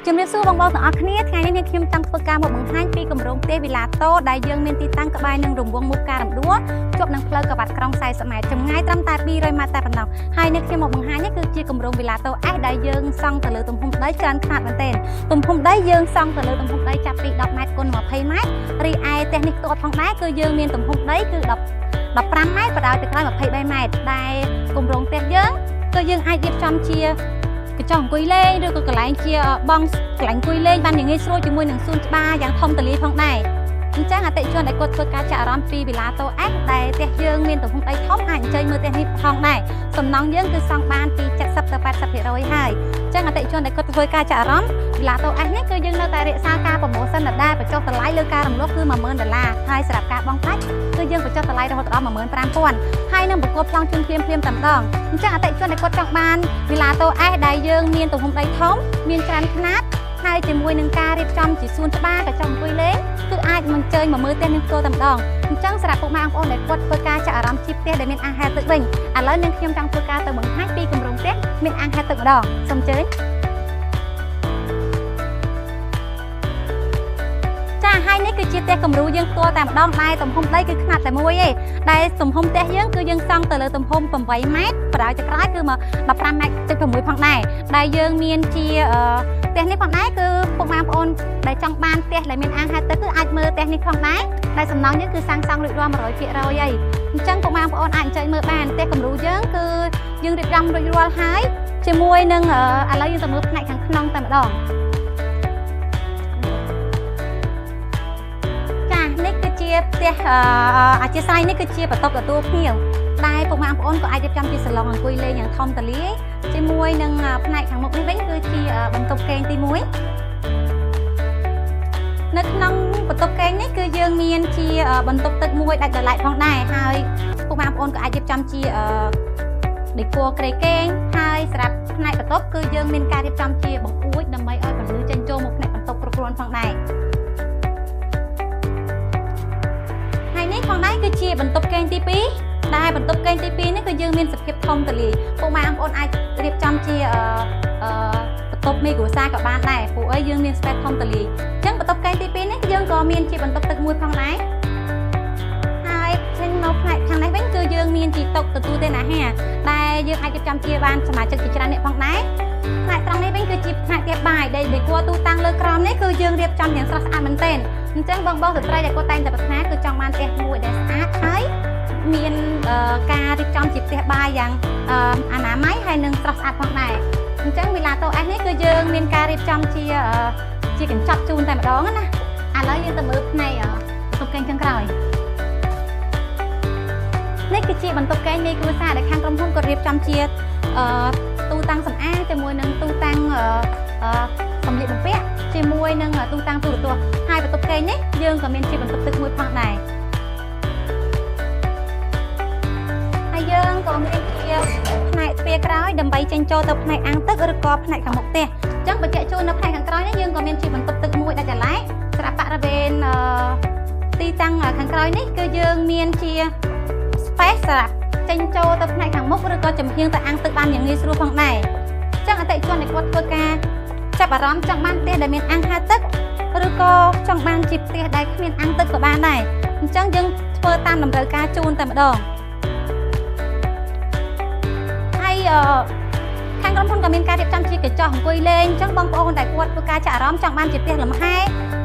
ជំរាបសួរបងប្អូនទាំងអស់គ្នាថ្ងៃនេះខ្ញុំចង់ធ្វើការមកបង្ហាញពីគម្រោងផ្ទះវីឡាតូដែលយើងមានទីតាំងក្បែរនឹងរង្វង់មុខការរំដួលជាប់នឹងផ្លូវកបាត់ក្រុង40ម៉ែត្រចម្ងាយត្រឹមតែ200ម៉ែត្រតែប៉ុណ្ណោះហើយនេះខ្ញុំមកបង្ហាញនេះគឺជាគម្រោងវីឡាតូ S ដែលយើងសង់ទៅលើទំហំដីច្រើនខ្នាតមែនទែនទំហំដីយើងសង់ទៅលើទំហំដីចាប់ពី10ម៉ែត្រគុណ20ម៉ែត្ររីឯផ្ទះនេះផ្ទាល់ផងដែរគឺយើងមានទំហំដីគឺ15ម៉ែត្របដ ாய் ទៅក្រោយ23ម៉ែត្រដែលគម្រោងផ្ទះយើងគឺយើងអាចរៀបចំជាកញ្ចក់អង្គុយលេងឬក៏កន្លែងជាបងកន្លែងអង្គុយលេងបានយ៉ាងងាយស្រួលជាមួយនឹងសួនច្បារយ៉ាងធំទូលាយផងដែរអញ្ចឹងអតិថិជនដែលគាត់ធ្វើការចាក់អារម្មណ៍ពីវីឡាតូ S ដែលផ្ទះយើងមានទំហំដីធំអាចអញ្ជើញមើលផ្ទះនេះផងដែរសំណង់យើងគឺសង់បានពី70ទៅ80%ហើយអញ្ចឹងអតិថិជនដែលគាត់ធ្វើការចាក់អារម្មណ៍វីឡាតូ S នេះគឺយើងនៅតែរក្សាការប្រម៉ូសិនដដែលបញ្ចុះតម្លៃលើការរំលោភគឺ$10000ហើយសម្រាប់ការបង់ប្រាក់គឺយើងបញ្ចុះតម្លៃរហូតដល់15000ហើយនឹងបង្គោលប្លង់ជូនភ្លាមតែម្ដងអញ្ចឹងអតិថិជនដែលគាត់ចង់បានវីឡាតូ S ដែលយើងមានទំហំដីធំមានច្រើនខ្នាតហើយជាមួយនឹងការរៀបចំជាសួនច្បារកញ្ចក់អង្គុយលេងគឺអាចមកជើញមកមើលផ្ទះនេះផ្ទាល់តែម្ដងអញ្ចឹងសម្រាប់ពុកម៉ែបងប្អូនដែលគាត់ធ្វើការចាក់អារម្មណ៍ជីផ្ទះដែលមានអាងហែលទឹកវិញឥឡូវនឹងខ្ញុំចង់ធ្វើការទៅបង្ហាញពីគម្រោងផ្ទះមានអាងហែលទឹកម្ដងសូមអញ្ជើញហើយនេះគឺជាផ្ទះគំរូយើងផ្ទាល់តែម្ដងដែលទំហំដីគឺខ្នាតតែមួយទេដែលទំហំផ្ទះយើងគឺយើងសង់ទៅលើទំហំ8ម៉ែត្របដ ாய் ទៅក្រោយគឺមក15ម៉ែត្រចុច6ផងដែរដែលយើងមានជាផ្ទះនេះផងដែរគឺពុកម៉ែបងប្អូនដែលចង់បានផ្ទះដែលមានអាងហែលទឹកគឺអាចមើលផ្ទះនេះផងដែរដែលសំណង់យើងគឺសាងសង់រួចរាល់100%ហើយអញ្ចឹងពុកម៉ែបងប្អូនអាចអញ្ជើញមើលបានផ្ទះគំរូយើងគឺយើងរៀបចំរួចរាល់ហើយជាមួយនឹងឥឡូវយើងទៅមើលផ្នែកខាងក្នុងតែម្ដងនេះគឺជាផ្ទះអធិស្ឋាននេះគឺជាបន្ទប់ទទួលភ្ញៀវដែលពុកម៉ែបងប្អូនក៏អាចរៀបចំជាសាឡុងអង្គុយលេងយ៉ាងធំទូលាយជាមួយនឹងផ្នែកខាងមុខនេះវិញគឺជាបន្ទប់គេងទី1នៅក្នុងបន្ទប់គេងនេះគឺយើងមានជាបន្ទប់ទឹកមួយដាច់ដោយឡែកផងដែរហើយពុកម៉ែបងប្អូនក៏អាចរៀបចំជាដេគ័រក្រេគេងហើយសម្រាប់ផ្នែកបន្ទប់គឺយើងមានការរៀបចំជាបង្អួចដើម្បីឲ្យពន្លឺចេញចូលមកផ្នែកបន្ទប់គ្រប់គ្រាន់ផងដែរនេះផងដែរគឺជាបន្ទប់គេងទី2ដែលបន្ទប់គេងទី2នេះគឺយើងមានសភាពធំទូលាយពុកម៉ែបងប្អូនអាចរៀបចំជាបន្ទប់មេគ្រួសារក៏បានដែរព្រោះអីយើងមាន space ធំទូលាយអញ្ចឹងបន្ទប់គេងទី2នេះយើងក៏មានជាបន្ទប់ទឹកមួយផងដែរហើយចេញមកផ្នែកខាងនេះវិញគឺយើងមានជាតុទទួលទានអាហារដែលយើងអាចរៀបចំជាបានសមាជិកជាច្រើនអ្នកផងដែរផ្នែកត្រង់នេះវិញគឺជាផ្នែកផ្ទះបាយដែលដេគ័រទូតាំងលើក្រោមនេះគឺយើងរៀបចំយ៉ាងស្រស់ស្អាតមែនទែនអញ្ចឹងបងស្ត្រីដែលគាត់តែងតែប្រាថ្នាគឺចង់បានផ្ទះមួយដែលស្អាតហើយមានការរៀបចំជាផ្ទះបាយយ៉ាងអនាម័យហើយនិងស្រស់ស្អាតផងដែរអញ្ចឹងវីឡាតូ S នេះគឺយើងមានការរៀបចំជាកញ្ចក់ជូនតែម្ដងណាឥឡូវយើងទៅមើលផ្នែកបន្ទប់គេងខាងក្រោយនេះគឺជាបន្ទប់គេងមេគ្រួសារដែលខាងក្រុមហ៊ុនគាត់រៀបចំជាទូតាំងសម្អាងជាមួយនឹងទូតាំងសម្លៀកបំពាក់ជាមួយនឹងទូតាំងទូរទស្សន៍ហើយបន្ទប់គេងនេះយើងក៏មានជាបន្ទប់ទឹកមួយផងដែរហើយយើងក៏មានជាផ្នែកទ្វារក្រោយដើម្បីចេញចូលទៅផ្នែកអាងទឹកឬក៏ផ្នែកខាងមុខផ្ទះអញ្ចឹងបញ្ជាក់ជូននៅផ្នែកខាងក្រោយនេះយើងក៏មានជាបន្ទប់ទឹកមួយដាច់ដោយឡែកសម្រាប់បរិវេណទីតាំងខាងក្រោយនេះគឺយើងមានជា space សម្រាប់ចេញចូលទៅផ្នែកខាងមុខឬក៏ចំហៀងទៅអាងទឹកបានយ៉ាងងាយស្រួលផងដែរអញ្ចឹងអតិថិជនដែលគាត់ធ្វើការចាប់អារម្មណ៍ចង់បានផ្ទះដែលមានអាងហែលទឹកឬក៏ចង់បានជាផ្ទះដែលគ្មានអាងទឹកក៏បានដែរអញ្ចឹងយើងធ្វើតាមតម្រូវការជូនតែម្ដងហើយខាងក្រុមហ៊ុនក៏មានការរៀបចំជាកញ្ចក់អង្គុយលេងអញ្ចឹងបងប្អូនដែលគាត់ធ្វើការចាក់អារម្មណ៍ចង់បានជាផ្ទះលំហែ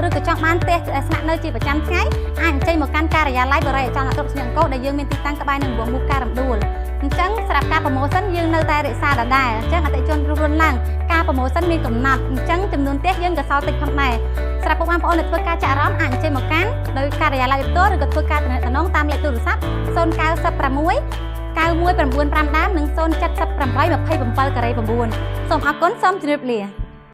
ឬក៏ចង់បានផ្ទះស្នាក់នៅជាប្រចាំថ្ងៃអាចអញ្ជើញមកកាន់ការិយាល័យបរិយាអចលនទ្រព្យស្នៀងអង្គរដែលយើងមានទីតាំងក្បែរនឹងរង្វង់មុខការរំដួលអញ្ចឹងសម្រាប់ការប្រម៉ូសិនយើងនៅតែរក្សាដដែលអញ្ចឹងអតិថិជនរុនឡើងការប្រម៉ូសិនមានកំណត់អញ្ចឹងចំនួនផ្ទះយើងក៏សល់តិចផងដែរសម្រាប់ពុកម៉ែបងប្អូនដែលធ្វើការចាក់អារម្មណ៍អាចអញ្ជើញមកកាន់ដោយការិយាល័យផ្ទាល់ឬក៏ធ្វើការទំនាក់ទំនងតាមលេខទូរស័ព្ទ096 9195 និង078 27 9សូមអរគុណសូមជម្រាបលា